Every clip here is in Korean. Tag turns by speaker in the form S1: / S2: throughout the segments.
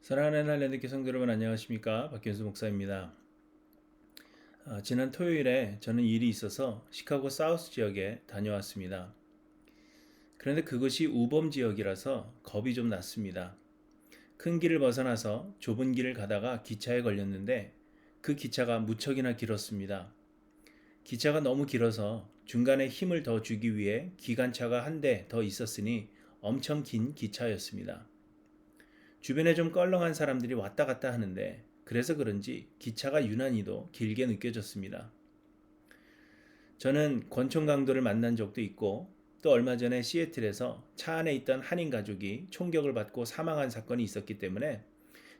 S1: 사랑하는 할랜드 성도 여러분 안녕하십니까? 박현수 목사입니다. 지난 토요일에 저는 일이 있어서 시카고 사우스 지역에 다녀왔습니다. 그런데 그것이 우범 지역이라서 겁이 좀 났습니다. 큰 길을 벗어나서 좁은 길을 가다가 기차에 걸렸는데 그 기차가 무척이나 길었습니다. 기차가 너무 길어서 중간에 힘을 더 주기 위해 기관차가 한 대 더 있었으니 엄청 긴 기차였습니다. 주변에 좀 껄렁한 사람들이 왔다 갔다 하는데 그래서 그런지 기차가 유난히도 길게 느껴졌습니다. 저는 권총 강도를 만난 적도 있고 또 얼마 전에 시애틀에서 차 안에 있던 한인 가족이 총격을 받고 사망한 사건이 있었기 때문에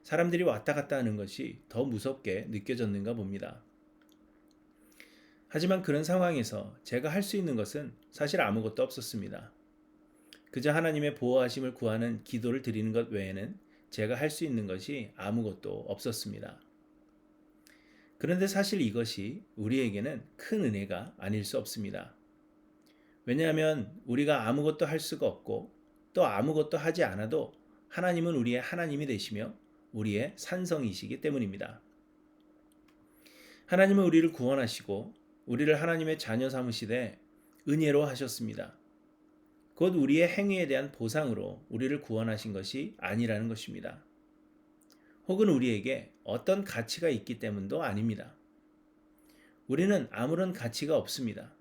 S1: 사람들이 왔다 갔다 하는 것이 더 무섭게 느껴졌는가 봅니다. 하지만 그런 상황에서 제가 할 수 있는 것은 사실 아무것도 없었습니다. 그저 하나님의 보호하심을 구하는 기도를 드리는 것 외에는 제가 할 수 있는 것이 아무것도 없었습니다. 그런데 사실 이것이 우리에게는 큰 은혜가 아닐 수 없습니다. 왜냐하면 우리가 아무것도 할 수가 없고 또 아무것도 하지 않아도 하나님은 우리의 하나님이 되시며 우리의 산성이시기 때문입니다. 하나님은 우리를 구원하시고 우리를 하나님의 자녀 삼으시되 은혜로 하셨습니다. 곧 우리의 행위에 대한 보상으로 우리를 구원하신 것이 아니라는 것입니다. 혹은 우리에게 어떤 가치가 있기 때문도 아닙니다. 우리는 아무런 가치가 없습니다.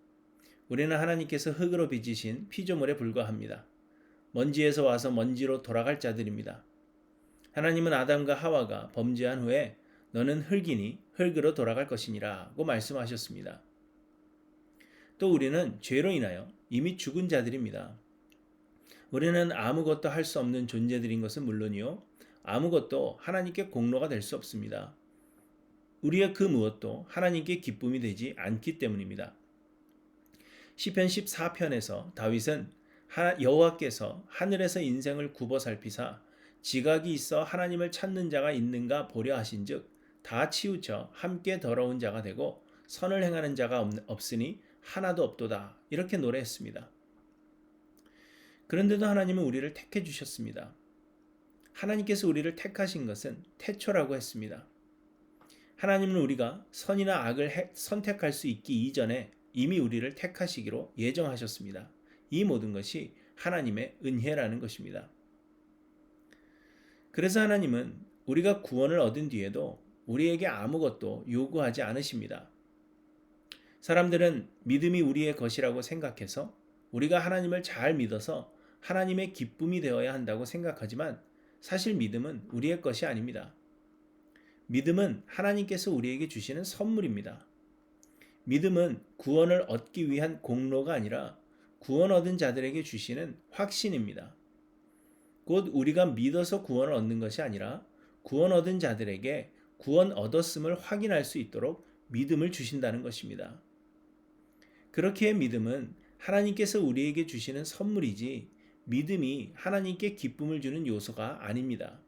S1: 우리는 하나님께서 흙으로 빚으신 피조물에 불과합니다. 먼지에서 와서 먼지로 돌아갈 자들입니다. 하나님은 아담과 하와가 범죄한 후에 너는 흙이니 흙으로 돌아갈 것이니라고 말씀하셨습니다. 또 우리는 죄로 인하여 이미 죽은 자들입니다. 우리는 아무것도 할 수 없는 존재들인 것은 물론이요, 아무것도 하나님께 공로가 될 수 없습니다. 우리의 그 무엇도 하나님께 기쁨이 되지 않기 때문입니다. 시편 14편에서 다윗은 여호와께서 하늘에서 인생을 굽어 살피사 지각이 있어 하나님을 찾는 자가 있는가 보려 하신즉 다 치우쳐 함께 더러운 자가 되고 선을 행하는 자가 없으니 하나도 없도다, 이렇게 노래했습니다. 그런데도 하나님은 우리를 택해 주셨습니다. 하나님께서 우리를 택하신 것은 태초라고 했습니다. 하나님은 우리가 선이나 악을 선택할 수 있기 이전에 이미 우리를 택하시기로 예정하셨습니다. 이 모든 것이 하나님의 은혜라는 것입니다. 그래서 하나님은 우리가 구원을 얻은 뒤에도 우리에게 아무것도 요구하지 않으십니다. 사람들은 믿음이 우리의 것이라고 생각해서 우리가 하나님을 잘 믿어서 하나님의 기쁨이 되어야 한다고 생각하지만 사실 믿음은 우리의 것이 아닙니다. 믿음은 하나님께서 우리에게 주시는 선물입니다. 믿음은 구원을 얻기 위한 공로가 아니라 구원 얻은 자들에게 주시는 확신입니다. 곧 우리가 믿어서 구원을 얻는 것이 아니라 구원 얻은 자들에게 구원 얻었음을 확인할 수 있도록 믿음을 주신다는 것입니다. 그렇기에 믿음은 하나님께서 우리에게 주시는 선물이지 믿음이 하나님께 기쁨을 주는 요소가 아닙니다.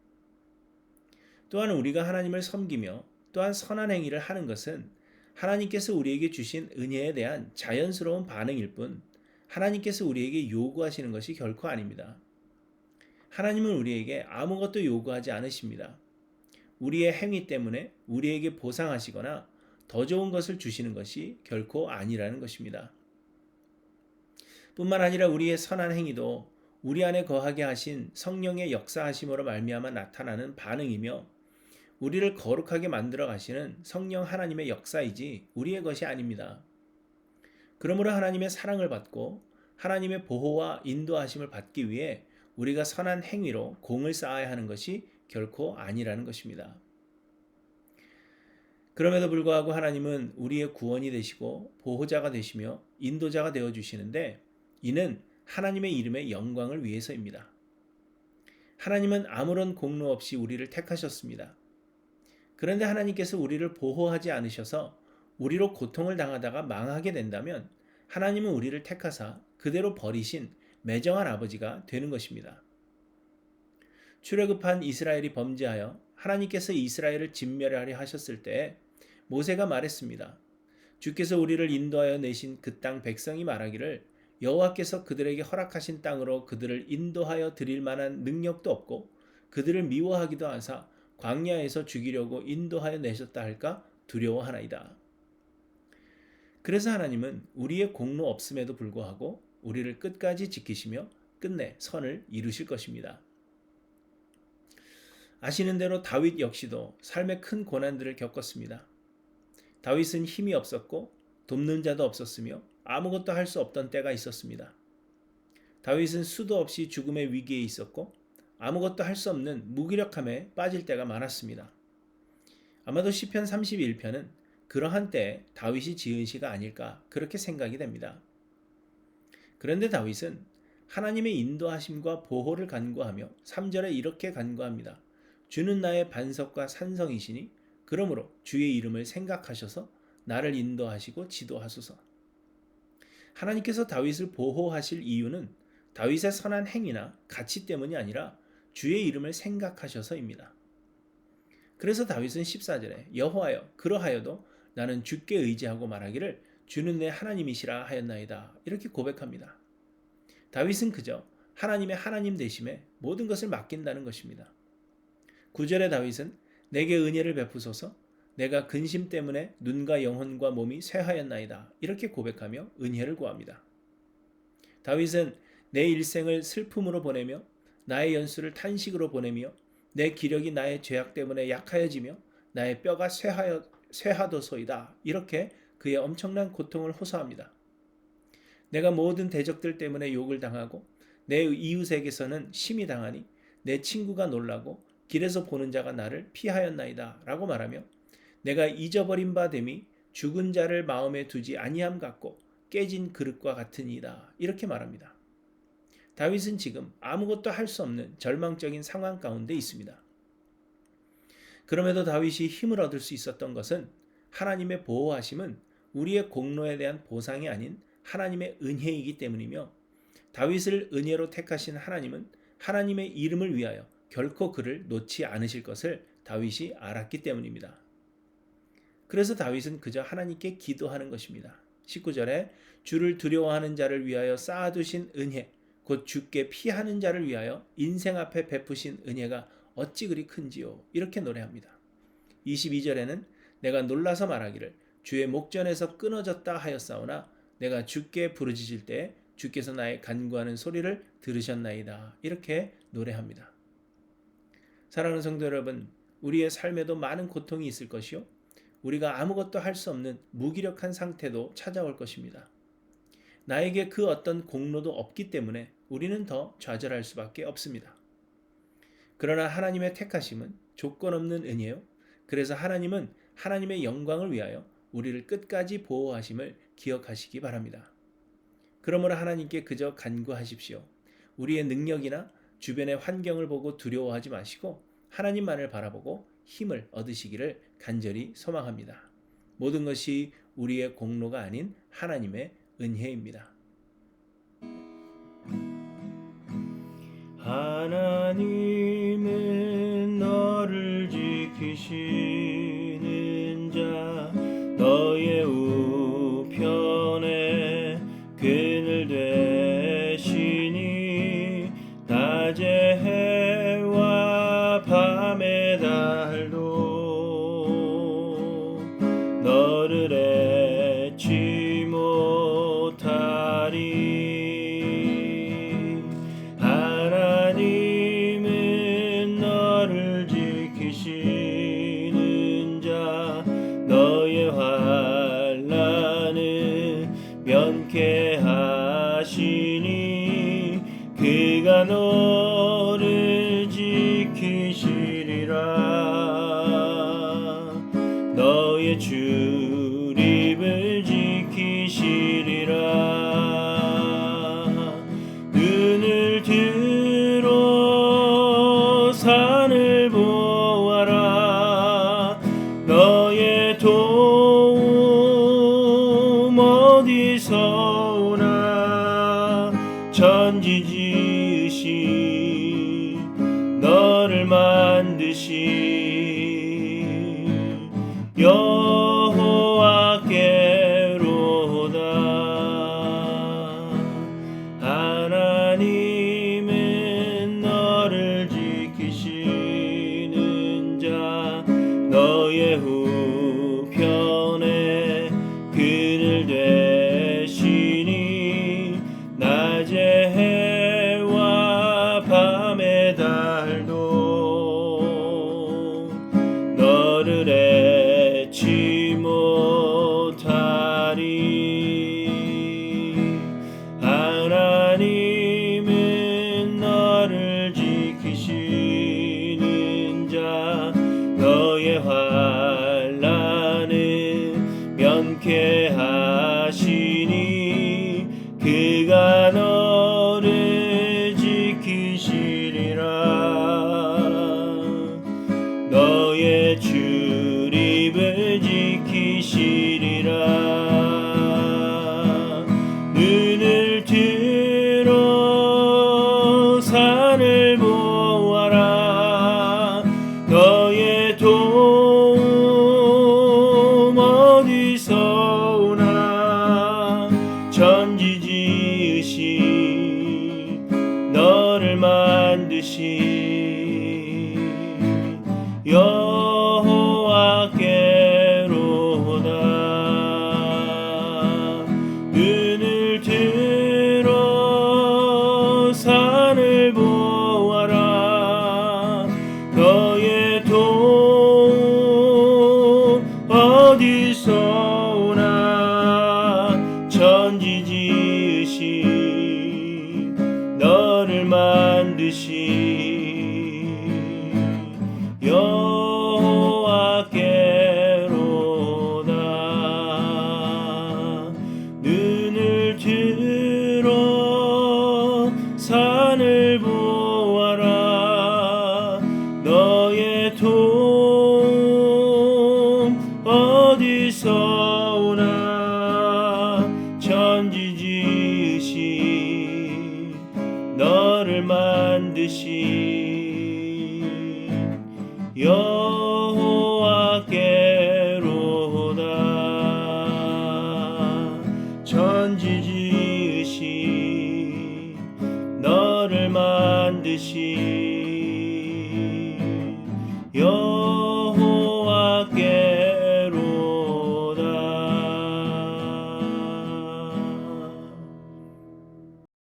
S1: 또한 우리가 하나님을 섬기며 또한 선한 행위를 하는 것은 하나님께서 우리에게 주신 은혜에 대한 자연스러운 반응일 뿐 하나님께서 우리에게 요구하시는 것이 결코 아닙니다. 하나님은 우리에게 아무것도 요구하지 않으십니다. 우리의 행위 때문에 우리에게 보상하시거나 더 좋은 것을 주시는 것이 결코 아니라는 것입니다. 뿐만 아니라 우리의 선한 행위도 우리 안에 거하게 하신 성령의 역사하심으로 말미암아 나타나는 반응이며 우리를 거룩하게 만들어 가시는 성령 하나님의 역사이지 우리의 것이 아닙니다. 그러므로 하나님의 사랑을 받고 하나님의 보호와 인도하심을 받기 위해 우리가 선한 행위로 공을 쌓아야 하는 것이 결코 아니라는 것입니다. 그럼에도 불구하고 하나님은 우리의 구원이 되시고 보호자가 되시며 인도자가 되어 주시는데 이는 하나님의 이름의 영광을 위해서입니다. 하나님은 아무런 공로 없이 우리를 택하셨습니다. 그런데 하나님께서 우리를 보호하지 않으셔서 우리로 고통을 당하다가 망하게 된다면 하나님은 우리를 택하사 그대로 버리신 매정한 아버지가 되는 것입니다. 출애굽한 이스라엘이 범죄하여 하나님께서 이스라엘을 진멸하려 하셨을 때 모세가 말했습니다. 주께서 우리를 인도하여 내신 그 땅 백성이 말하기를 여호와께서 그들에게 허락하신 땅으로 그들을 인도하여 드릴 만한 능력도 없고 그들을 미워하기도 하사 광야에서 죽이려고 인도하여 내셨다 할까 두려워하나이다. 그래서 하나님은 우리의 공로 없음에도 불구하고 우리를 끝까지 지키시며 끝내 선을 이루실 것입니다. 아시는 대로 다윗 역시도 삶의 큰 고난들을 겪었습니다. 다윗은 힘이 없었고 돕는 자도 없었으며 아무것도 할 수 없던 때가 있었습니다. 다윗은 수도 없이 죽음의 위기에 있었고 아무것도 할 수 없는 무기력함에 빠질 때가 많았습니다. 아마도 시편 31편은 그러한 때에 다윗이 지은 시가 아닐까 그렇게 생각이 됩니다. 그런데 다윗은 하나님의 인도하심과 보호를 간구하며 3절에 이렇게 간구합니다. 주는 나의 반석과 산성이시니 그러므로 주의 이름을 생각하셔서 나를 인도하시고 지도하소서. 하나님께서 다윗을 보호하실 이유는 다윗의 선한 행위나 가치 때문이 아니라 주의 이름을 생각하셔서입니다. 그래서 다윗은 14절에 여호와여 그러하여도 나는 주께 의지하고 말하기를 주는 내 하나님이시라 하였나이다. 이렇게 고백합니다. 다윗은 그저 하나님의 하나님 되심에 모든 것을 맡긴다는 것입니다. 9절에 다윗은 내게 은혜를 베푸소서 내가 근심 때문에 눈과 영혼과 몸이 쇠하였나이다. 이렇게 고백하며 은혜를 구합니다. 다윗은 내 일생을 슬픔으로 보내며 나의 연수를 탄식으로 보내며 내 기력이 나의 죄악 때문에 약하여지며 나의 뼈가 쇠하도소이다. 이렇게 그의 엄청난 고통을 호소합니다. 내가 모든 대적들 때문에 욕을 당하고 내 이웃에게서는 심히 당하니 내 친구가 놀라고 길에서 보는 자가 나를 피하였나이다 라고 말하며 내가 잊어버린 바 됨이 죽은 자를 마음에 두지 아니함 같고 깨진 그릇과 같으니이다 이렇게 말합니다. 다윗은 지금 아무것도 할 수 없는 절망적인 상황 가운데 있습니다. 그럼에도 다윗이 힘을 얻을 수 있었던 것은 하나님의 보호하심은 우리의 공로에 대한 보상이 아닌 하나님의 은혜이기 때문이며 다윗을 은혜로 택하신 하나님은 하나님의 이름을 위하여 결코 그를 놓지 않으실 것을 다윗이 알았기 때문입니다. 그래서 다윗은 그저 하나님께 기도하는 것입니다. 19절에 주를 두려워하는 자를 위하여 쌓아두신 은혜 곧 주께 피하는 자를 위하여 인생 앞에 베푸신 은혜가 어찌 그리 큰지요. 이렇게 노래합니다. 22절에는 내가 놀라서 말하기를 주의 목전에서 끊어졌다 하였사오나 내가 주께 부르짖을 때 주께서 나의 간구하는 소리를 들으셨나이다. 이렇게 노래합니다. 사랑하는 성도 여러분, 우리의 삶에도 많은 고통이 있을 것이요 우리가 아무것도 할 수 없는 무기력한 상태도 찾아올 것입니다. 나에게 그 어떤 공로도 없기 때문에 우리는 더 좌절할 수밖에 없습니다. 그러나 하나님의 택하심은 조건 없는 은혜요. 그래서 하나님은 하나님의 영광을 위하여 우리를 끝까지 보호하심을 기억하시기 바랍니다. 그러므로 하나님께 그저 간구하십시오. 우리의 능력이나 주변의 환경을 보고 두려워하지 마시고 하나님만을 바라보고 힘을 얻으시기를 간절히 소망합니다. 모든 것이 우리의 공로가 아닌 하나님의 은혜입니다. 하나님은 너를 지키시는 자 너의 우편에 그늘 되시니 낮의 해와 밤의 달도 너를 잊지 못하리. 하나님은 너를 지키시는 자 너의 환난을 면케하시니 그가 너를 지키시리라. 너의 출입을 지키시리라. 눈을 들어 산을 보아라. 너의 도움 어디서 오나. 천지 지으신 너를 만드신 여호와께로다. 하나님은 너를 지키시니 환난을 면케하시니 그가 너를 지키시리라. 너의 출입을 지키시리라. 눈을 들어 산을 보아라. 너의 도움 어디서 오나. 천지 지으신 너를 만드신 여호와께로다. 눈을 들어 산을 보아라. 너의 도움 어디서 오나. 천지 지으신 너를 만드신 여호와께로다. 눈을 들어 산을 보아라. 너의 도움 어디서 오나. 천지 지으신 너를 만드신 여호와께로다. 천지 지으신 너를 만드신